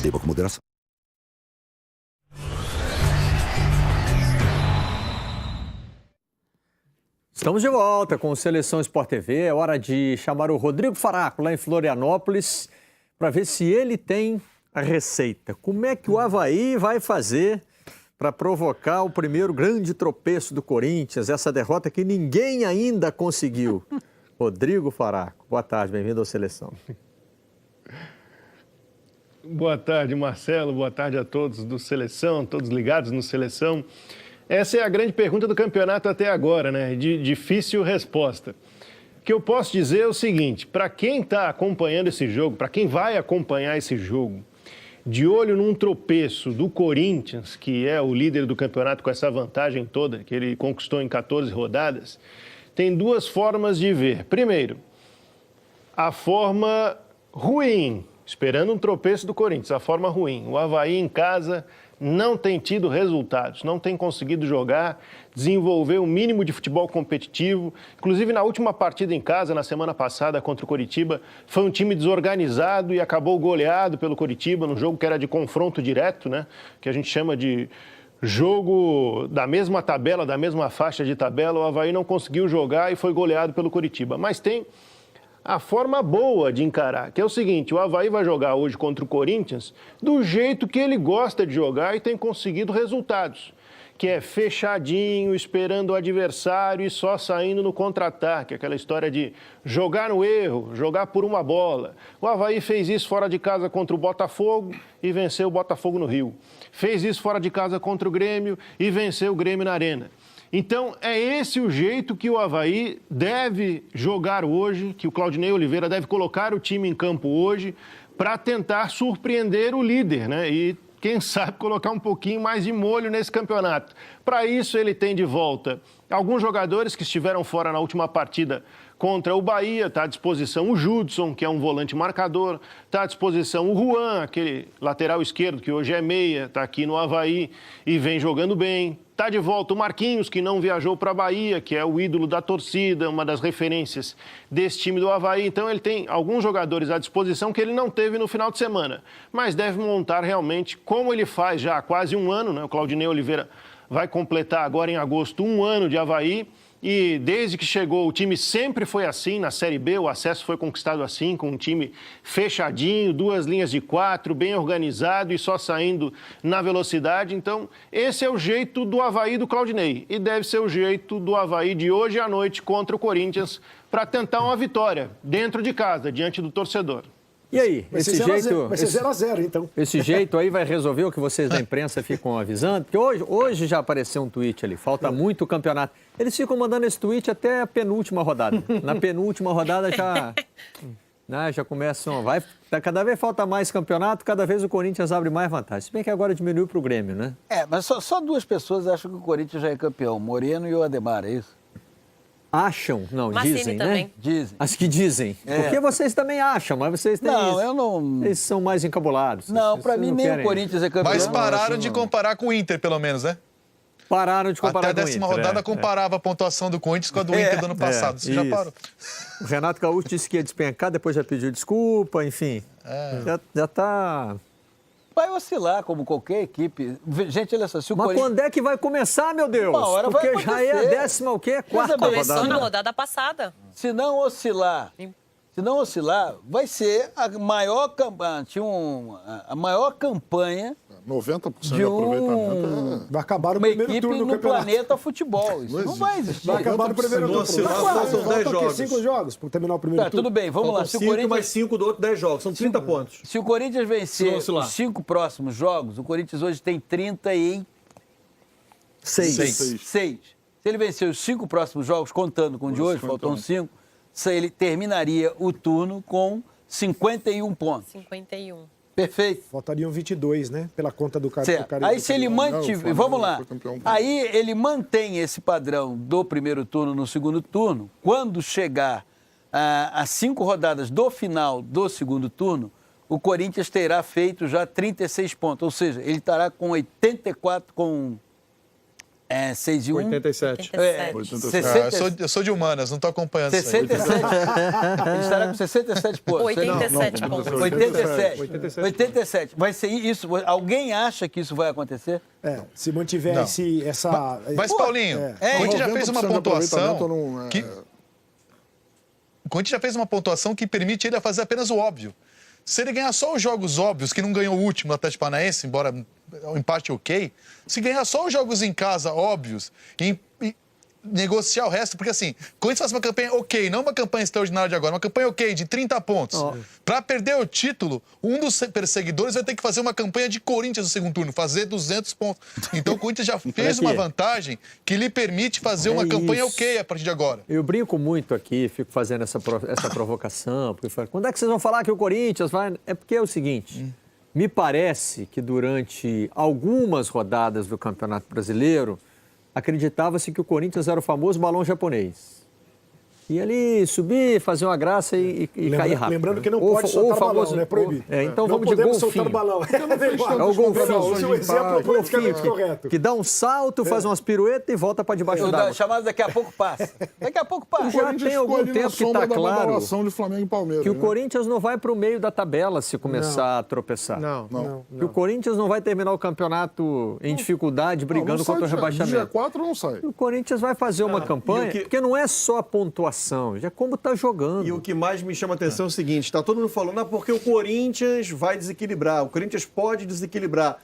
Beba com moderação. Estamos de volta com o Seleção Sport TV. É hora de chamar o Rodrigo Faraco, lá em Florianópolis, para ver se ele tem a receita. Como é que o Avaí vai fazer para provocar o primeiro grande tropeço do Corinthians, essa derrota que ninguém ainda conseguiu? Rodrigo Faraco, boa tarde, bem-vindo ao Seleção. Boa tarde, Marcelo, boa tarde a todos do Seleção, todos ligados no Seleção. Essa é a grande pergunta do campeonato até agora, né? De difícil resposta. O que eu posso dizer é o seguinte, para quem está acompanhando esse jogo, para quem vai acompanhar esse jogo, de olho num tropeço do Corinthians, que é o líder do campeonato com essa vantagem toda, que ele conquistou em 14 rodadas, tem duas formas de ver. Primeiro, a forma ruim, esperando um tropeço do Corinthians, a forma ruim. O Avaí em casa não tem tido resultados, não tem conseguido jogar, desenvolver o mínimo de futebol competitivo. Inclusive, na última partida em casa, na semana passada, contra o Coritiba, foi um time desorganizado e acabou goleado pelo Coritiba, num jogo que era de confronto direto, né? Que a gente chama de jogo da mesma tabela, da mesma faixa de tabela. O Avaí não conseguiu jogar e foi goleado pelo Coritiba. Mas tem a forma boa de encarar, que é o seguinte, o Avaí vai jogar hoje contra o Corinthians do jeito que ele gosta de jogar e tem conseguido resultados, que é fechadinho, esperando o adversário e só saindo no contra-ataque, aquela história de jogar no erro, jogar por uma bola. O Avaí fez isso fora de casa contra o Botafogo e venceu o Botafogo no Rio. Fez isso fora de casa contra o Grêmio e venceu o Grêmio na Arena. Então, é esse o jeito que o Avaí deve jogar hoje, que o Claudinei Oliveira deve colocar o time em campo hoje para tentar surpreender o líder, né? E, quem sabe, colocar um pouquinho mais de molho nesse campeonato. Para isso, ele tem de volta alguns jogadores que estiveram fora na última partida contra o Bahia. Está à disposição o Judson, que é um volante marcador. Está à disposição o Juan, aquele lateral esquerdo que hoje é meia, está aqui no Avaí e vem jogando bem. Está de volta o Marquinhos, que não viajou para a Bahia, que é o ídolo da torcida, uma das referências desse time do Avaí. Então, ele tem alguns jogadores à disposição que ele não teve no final de semana, mas deve montar realmente como ele faz já há quase um ano, né? O Claudinei Oliveira vai completar agora em agosto um ano de Avaí. E desde que chegou, o time sempre foi assim, na Série B, o acesso foi conquistado assim, com um time fechadinho, 2 linhas de 4, bem organizado e só saindo na velocidade. Então, esse é o jeito do Avaí do Claudinei e deve ser o jeito do Avaí de hoje à noite contra o Corinthians para tentar uma vitória dentro de casa, diante do torcedor. E aí, esse jeito... Vai ser 0-0, então. Esse jeito aí vai resolver o que vocês da imprensa ficam avisando? Porque hoje já apareceu um tweet ali, falta muito o campeonato. Eles ficam mandando esse tweet até a penúltima rodada. Na penúltima rodada já, né, já começam... Cada vez falta mais campeonato, cada vez o Corinthians abre mais vantagem. Se bem que agora diminuiu para o Grêmio, né? Mas só 2 pessoas acham que o Corinthians já é campeão, Moreno e o Ademar, é isso? Acham? Não, Massini dizem, também. né? Dizem. As que dizem. Porque vocês também acham, mas vocês têm Não, isso. eu não... Eles são mais encabulados. Não, para mim nem o Corinthians é campeão. Mas pararam de comparar com o Inter, pelo menos, né? Pararam de comparar Até a 10ª rodada comparava a pontuação do Corinthians com a do Inter do ano passado. Você já parou. O Renato Gaúcho disse que ia despencar, depois já pediu desculpa, enfim. Já está... Vai oscilar, como qualquer equipe. Gente, olha só, se o Mas Corinthians... quando é que vai começar, meu Deus? Uma hora porque vai já é a acontecer. 10ª, o quê? 4ª rodada. Começou na rodada passada. Se não oscilar, vai ser a maior campanha, a maior campanha 90% de de aproveitamento. Vai acabar no uma primeiro equipe turno do no campeonato. planeta futebol. Isso não vai existir. Vai acabar no primeiro turno. São 10 jogos. 5 jogos para terminar o primeiro Tá, turno. tudo bem, vamos lá. Se o Corinthians... mais 5 do outro, 10 jogos. São 30 pontos. Se o Corinthians vencer Se não os 5 próximos jogos, o Corinthians hoje tem 36. Se ele vencer os 5 próximos jogos, contando com o de hoje, faltam 5, ele terminaria o turno com 51 pontos. 51. Perfeito. Faltariam 22, né? Pela conta do cara. Certo. Aí se ele mantiver... Vamos lá. Aí ele mantém esse padrão do primeiro turno no segundo turno. Quando chegar a 5 rodadas do final do segundo turno, o Corinthians terá feito já 36 pontos. Ou seja, ele estará com 84, com É 6 e 1. 87. É, 87. Eu sou de humanas, não estou acompanhando isso aí. 67. Ele estará com 67 pontos. 87 pontos. 87. Vai ser isso? Alguém acha que isso vai acontecer? Se mantiver Não. essa... Mas, Paulinho, o Corinthians já fez uma 90% de pontuação aproveitamento não é- que... O Corinthians já fez uma pontuação que permite ele fazer apenas o óbvio. Se ele ganhar só os jogos óbvios, que não ganhou o último no Atlético Paranaense, embora o empate ok, se ganhar só os jogos em casa óbvios e negociar o resto, porque assim, quando a gente faz uma campanha ok, não uma campanha extraordinária de agora, uma campanha ok de 30 pontos, para perder o título, um dos perseguidores vai ter que fazer uma campanha de Corinthians no segundo turno, fazer 200 pontos. Então o Corinthians já fez uma vantagem que lhe permite fazer uma campanha ok a partir de agora. Eu brinco muito aqui, fico fazendo essa provocação, porque eu falo, quando é que vocês vão falar que o Corinthians vai... É porque é o seguinte, me parece que durante algumas rodadas do Campeonato Brasileiro, acreditava-se que o Corinthians era o famoso balão japonês. E ali subir, fazer uma graça e cair rápido. Lembrando que não pode soltar o balão, né? Proibido. Então não vamos de podemos soltar golfinho. o balão. É o golfinho. O seu exemplo é politicamente correto. Que dá um salto, faz umas piruetas e volta para debaixo d'água. Chamado daqui a pouco passa. Daqui a pouco passa. Já tem algum tempo que está claro de Flamengo e Palmeiras, que o né? Corinthians não vai para o meio da tabela se começar a tropeçar. Não. Que o Corinthians não vai terminar o campeonato em dificuldade, brigando Não sai contra o rebaixamento. G4 não sai. O Corinthians vai fazer uma campanha, porque não é só a pontuação, já é como está jogando. E o que mais me chama a atenção é o seguinte, tá todo mundo falando, porque o Corinthians vai desequilibrar, o Corinthians pode desequilibrar.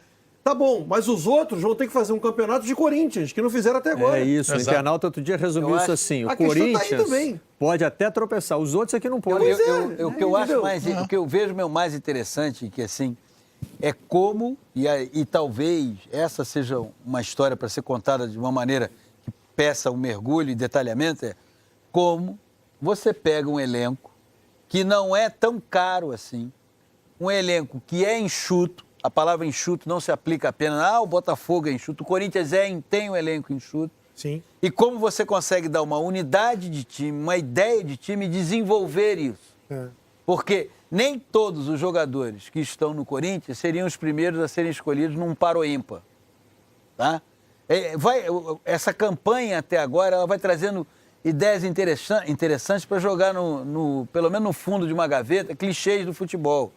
Tá bom, mas os outros vão ter que fazer um campeonato de Corinthians, que não fizeram até agora. É isso, Exato. o internauta outro dia resumiu isso assim, o a questão tá aí Corinthians também. pode até tropeçar, os outros aqui não podem. O que eu acho mais, o que eu vejo mais interessante, que assim, é como, e talvez essa seja uma história para ser contada de uma maneira que peça um mergulho e detalhamento, é como você pega um elenco que não é tão caro assim, um elenco que é enxuto, a palavra enxuto não se aplica apenas, o Botafogo é enxuto, o Corinthians tem um elenco enxuto, Sim. e como você consegue dar uma unidade de time, uma ideia de time e desenvolver isso. Porque nem todos os jogadores que estão no Corinthians seriam os primeiros a serem escolhidos num par ou ímpar. Tá? Essa campanha até agora ela vai trazendo ideias interessantes para jogar pelo menos no fundo de uma gaveta, clichês do futebol.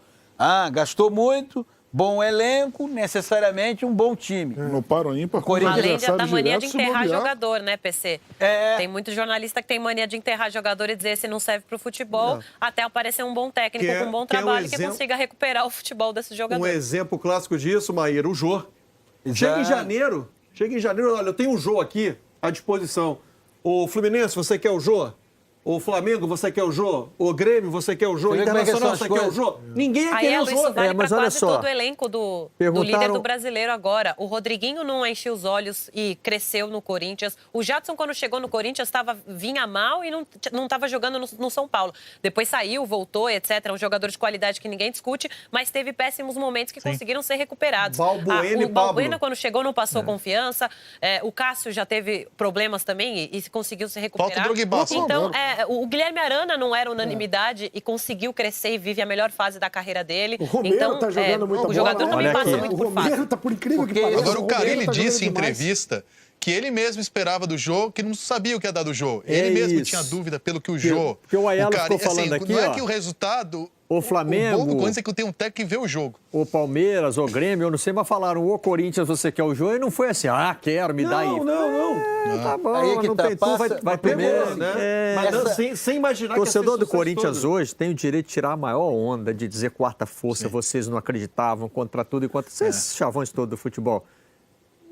Gastou muito, bom elenco, necessariamente um bom time. No Paro Ímpar, Além da mania de enterrar jogador, né, PC? Tem muito jornalista que tem mania de enterrar jogador e dizer esse não serve para o futebol, até aparecer um bom técnico com um bom trabalho que consiga recuperar o futebol desses Um jogadores. exemplo clássico disso, Maíra, o Jô. Chega em janeiro, olha, eu tenho um Jô aqui à disposição. O Fluminense, você quer o Jô? O Flamengo, você quer o Jô? O Grêmio, você quer o Jô? Internacional, você quer o Jô? Ninguém ia Aí, querer o Luiz, Jô. isso vale para mas olha quase só. todo o elenco do líder do brasileiro agora. O Rodriguinho não encheu os olhos e cresceu no Corinthians. O Jadson, quando chegou no Corinthians, vinha mal e não estava jogando no São Paulo. Depois saiu, voltou, etc. É um jogador de qualidade que ninguém discute, mas teve péssimos momentos que conseguiram ser recuperados. Balbuena e O Balbuena, Pablo. quando chegou, não passou confiança. O Cássio já teve problemas também e conseguiu se recuperar. Falta o Drogba. Então, o Guilherme Arana não era unanimidade e conseguiu crescer e vive a melhor fase da carreira dele. O Romero então, tá jogando muita o jogador bola, também olha passa aqui. muito O por fase. Romero tá por incrível que Porque- pareça. Agora, o Carille Romero tá disse em jogando demais. entrevista que ele mesmo esperava do Jô, que não sabia o que ia dar do Jô. Ele mesmo isso. tinha dúvida pelo que o Jô... porque o Aiello ficou Carille- falando aqui, não é ó, que o resultado... o Flamengo- O bom do Corinthians é que tem um técnico que vê o jogo. O Palmeiras, o Grêmio, eu não sei, mas falaram, o Corinthians, você quer o jogo? E não foi assim, quero, me dá aí. Não. Tá bom, Aí é que não tá, tem tu, vai passa- primeiro. Né? É, Mas não, essa- sem imaginar O torcedor do que ia ser Corinthians sucesso todo. hoje tem o direito de tirar a maior onda, de dizer quarta força, vocês não acreditavam contra tudo e contra... Esses chavões todos do futebol.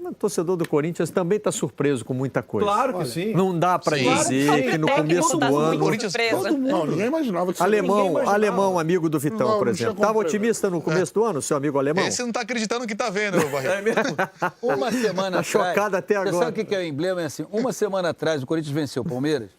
O torcedor do Corinthians também está surpreso com muita coisa. Claro que sim. Não dá para Sim. dizer Claro que que no sim. começo Todo do mundo ano... Corinthians- surpresa. Não, ninguém imaginava que isso Alemão, amigo do Vitão, Não, por não tinha exemplo. como Estava prever. otimista no começo do ano, seu amigo alemão? Esse não está acreditando no que está vendo, Barreto. É mesmo? Uma semana Tá atrás... chocado até Você agora. sabe o que é o emblema? É assim, uma semana atrás o Corinthians venceu o Palmeiras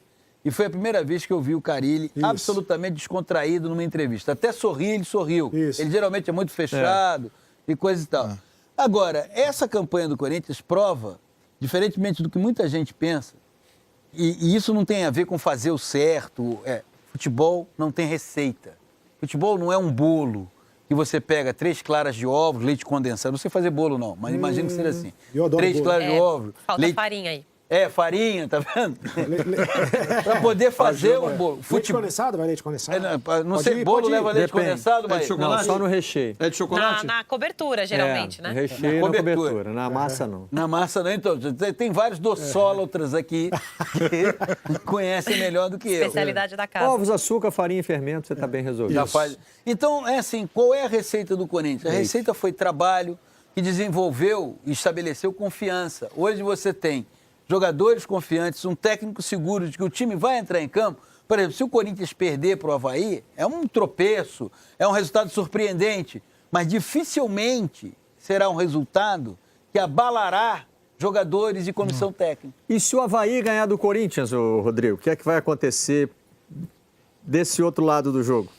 e foi a primeira vez que eu vi o Carille absolutamente descontraído numa entrevista. Até ele sorriu. Isso. Ele geralmente é muito fechado e coisa e tal. Agora, essa campanha do Corinthians prova, diferentemente do que muita gente pensa, e isso não tem a ver com fazer o certo, futebol não tem receita. Futebol não é um bolo que você pega 3 claras de ovos, leite condensado. Não sei fazer bolo, não, mas imagina que seja assim. Eu adoro 3 bolo. claras de ovos. Falta farinha aí. Farinha, tá vendo? Para poder fazer o bolo. Leite condensado? Vai leite condensado? Não sei, bolo leva leite condensado, É de mas... chocolate? Não, só no recheio. É de chocolate? Na cobertura, geralmente, No né? recheio e na cobertura. Na massa, não. Na massa, não. Então, tem vários docólatras aqui que conhecem melhor do que eu. Especialidade da casa. Ovos, açúcar, farinha e fermento, você está bem resolvido. Já faz. Então, é assim, qual é a receita do Corinthians? A receita foi trabalho que desenvolveu e estabeleceu confiança. Hoje você tem jogadores confiantes, um técnico seguro de que o time vai entrar em campo. Por exemplo, se o Corinthians perder para o Avaí, é um tropeço, é um resultado surpreendente, mas dificilmente será um resultado que abalará jogadores e comissão técnica. E se o Avaí ganhar do Corinthians, ô Rodrigo, o que é que vai acontecer desse outro lado do jogo?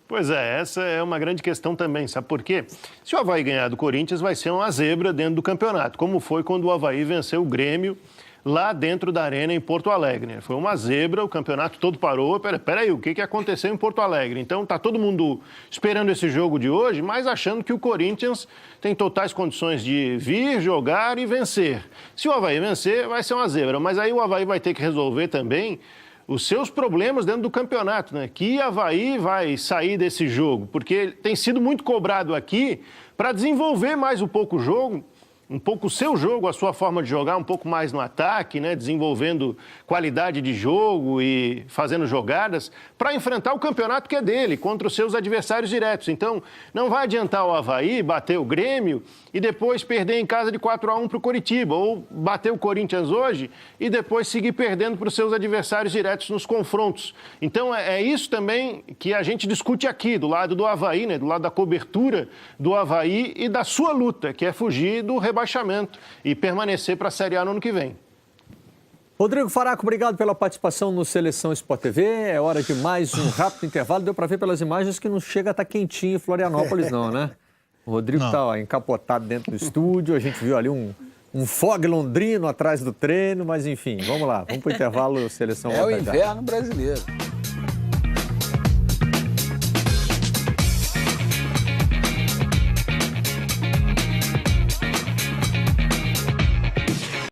Pois é, essa é uma grande questão também, sabe por quê? Se o Avaí ganhar do Corinthians, vai ser uma zebra dentro do campeonato, como foi quando o Avaí venceu o Grêmio lá dentro da Arena em Porto Alegre. Foi uma zebra, o campeonato todo parou. Peraí, o que aconteceu em Porto Alegre? Então tá todo mundo esperando esse jogo de hoje, mas achando que o Corinthians tem totais condições de vir, jogar e vencer. Se o Avaí vencer, vai ser uma zebra, mas aí o Avaí vai ter que resolver também os seus problemas dentro do campeonato, né? Que Avaí vai sair desse jogo, porque tem sido muito cobrado aqui para desenvolver mais um pouco o jogo, um pouco o seu jogo, a sua forma de jogar, um pouco mais no ataque, né? Desenvolvendo qualidade de jogo e fazendo jogadas para enfrentar o campeonato que é dele, contra os seus adversários diretos. Então, não vai adiantar o Avaí bater o Grêmio e depois perder em casa de 4-1 para o Coritiba, ou bater o Corinthians hoje e depois seguir perdendo para os seus adversários diretos nos confrontos. Então, é isso também que a gente discute aqui, do lado do Avaí, né? Do lado da cobertura do Avaí e da sua luta, que é fugir do rebaixamento e permanecer para a Série A no ano que vem. Rodrigo Faraco, obrigado pela participação no Seleção Sport TV. É hora de mais um rápido intervalo. Deu para ver pelas imagens que não chega a estar quentinho em Florianópolis, não, né? O Rodrigo está encapotado dentro do estúdio. A gente viu ali um fog londrino atrás do treino, mas enfim, vamos lá. Vamos para o intervalo, Seleção. É o inverno brasileiro.